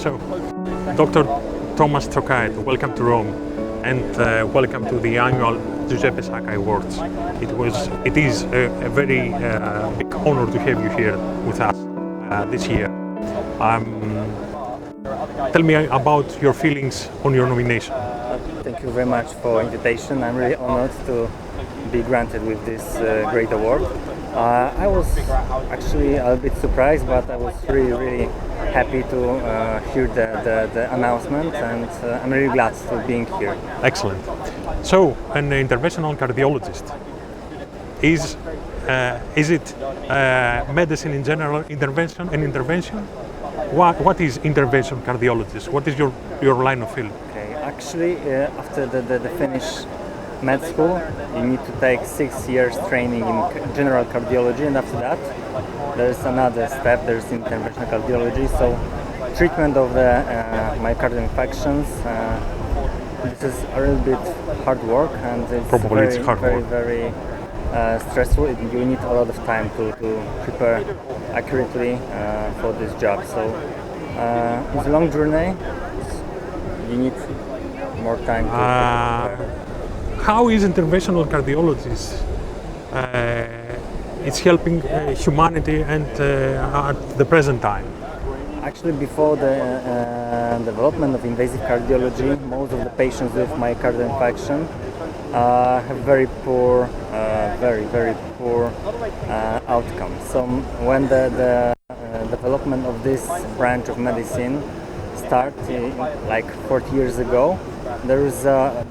So, Dr. TOMASZ TOKAREK, welcome to Rome, and welcome to the annual Giuseppe Sciacca Awards. It is a very big honor to have you here with us this year. Tell me about your feelings on your nomination. Thank you very much for the invitation. I'm really honored to be granted with this great award. I was actually a bit surprised, but I was really happy to hear the announcement, and I'm really glad to being here. Excellent. So, an interventional cardiologist, is it medicine in general, intervention? What is intervention cardiologist? What is your line of field? Okay, actually, after the Finnish med school, you need to take 6 years training in general cardiology, and after that, there's another step. There's interventional cardiology. So, treatment of the myocardial infections. This is a little bit hard work, and it's very stressful. You need a lot of time to prepare accurately for this job. So it's a long journey. You need more time to prepare. How is interventional cardiologist? It's helping humanity and at the present time. Actually, before the development of invasive cardiology, most of the patients with myocardial infarction have very poor outcome. So when the development of this branch of medicine started like 40 years ago, there is a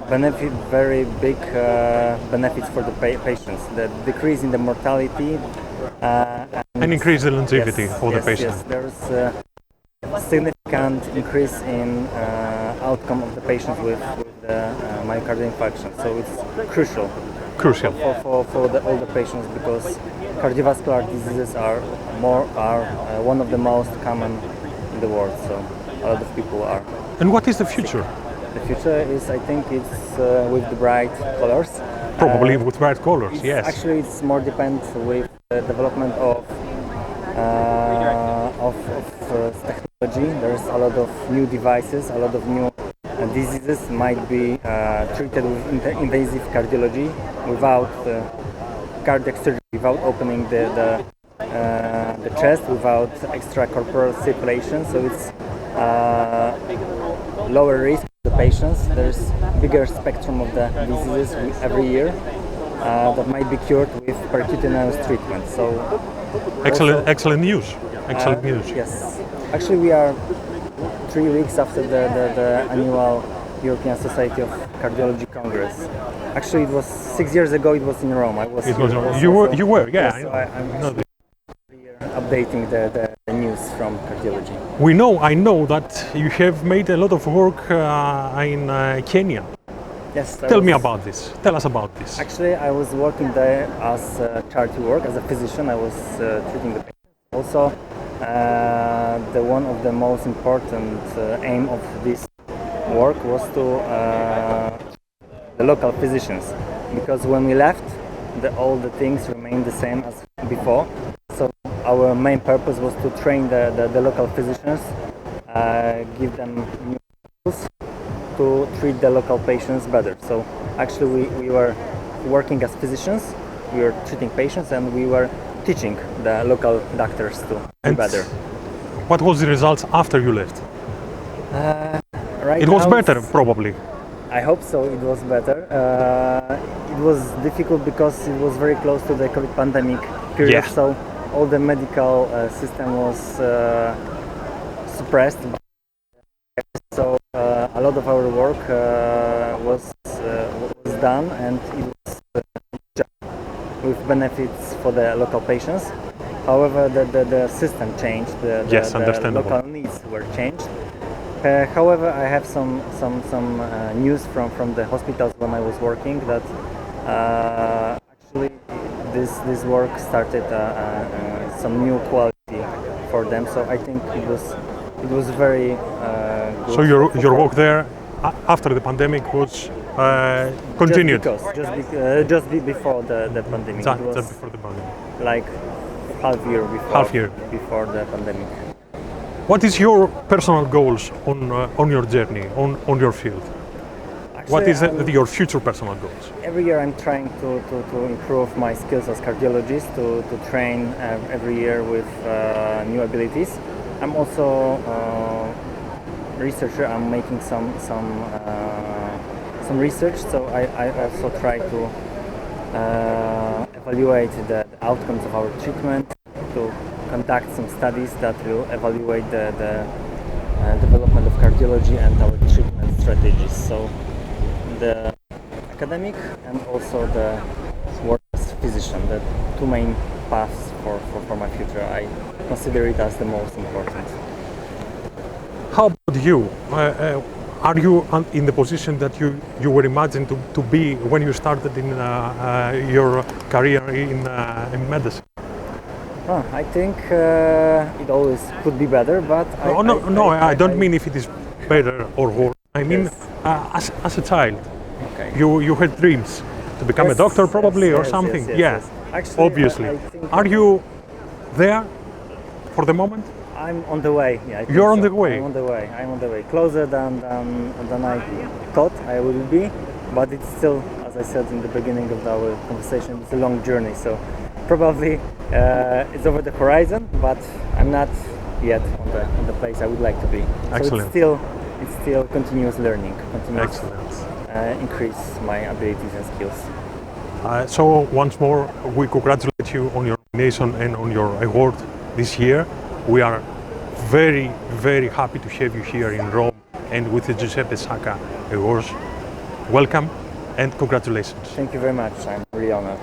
very big benefits for the patients. The decrease in the mortality and increase the longevity for the patient. Yes, there's a significant increase in outcome of the patients with the myocardial infarction. So it's crucial for all the patients, because cardiovascular diseases are one of the most common in the world. So a lot of people are. And what is the future? The future is, I think, it's with the bright colors. Probably with bright colors, yes. Actually, it's more depends with the development of technology. There's a lot of new devices, a lot of new diseases might be treated with invasive cardiology without cardiac surgery, without opening the chest, without extracorporeal circulation. So it's lower risk for the patients. There's bigger spectrum of the diseases every year that might be cured with percutaneous treatment. So excellent news. Excellent news. Yes. Actually, we are 3 weeks after the annual European Society of Cardiology Congress. Actually, it was 6 years ago. It was in Rome. You were, yeah. Yes, so I'm updating the news from cardiology. I know that you have made a lot of work in Kenya. Yes. Tell us about this. Actually, I was working there as charity work, as a physician. I was treating the patients. Also, one of the most important aim of this work was to the local physicians, because when we left, all the things remained the same as before. So our main purpose was to train the local physicians, give them new tools to treat the local patients better. So actually we were working as physicians, we were treating patients, and we were teaching the local doctors to be better. What was the results after you left? It was better, probably. I hope so. It was better. It was difficult because it was very close to the COVID pandemic period. Yeah. So all the medical system was suppressed. So a lot of our work was done, and it was with benefits for the local patients. However, the system changed. The local needs were changed. However, I have some news from the hospitals when I was working that actually this work started some new quality for them. So I think it was very good. So your work there after the pandemic was continued? Just before the pandemic. Just before the pandemic. Like half year before the pandemic. What is your personal goals on your journey, on your field? What is your future personal goals? Every year I'm trying to improve my skills as cardiologist, to train every year with new abilities. I'm also researcher. I'm making some research, so I also try to evaluate the outcomes of our treatment, to conduct some studies that will evaluate the development of cardiology and our treatment strategies. So the academic and also the work as physician, the two main paths for my future. I consider it as the most important. How about you? Are you in the position that you were imagined to be when you started in your career in medicine? I think it always could be better, but I don't mean if it is better or worse. I mean, yes. As a child, okay. You had dreams to become a doctor, probably, or something. Yes. Actually, obviously. Are you there for the moment? I'm on the way. Yeah, you're on the way. I'm on the way. Closer than I thought I will be, but it's still, as I said in the beginning of our conversation, it's a long journey. So probably it's over the horizon, but I'm not yet on the place I would like to be. Excellent. So it's still continuous learning, continuous increase my abilities and skills. So once more, we congratulate you on your nomination and on your award this year. We are very, very happy to have you here in Rome and with the Giuseppe Sciacca Awards. Welcome and congratulations. Thank you very much. I'm really honored.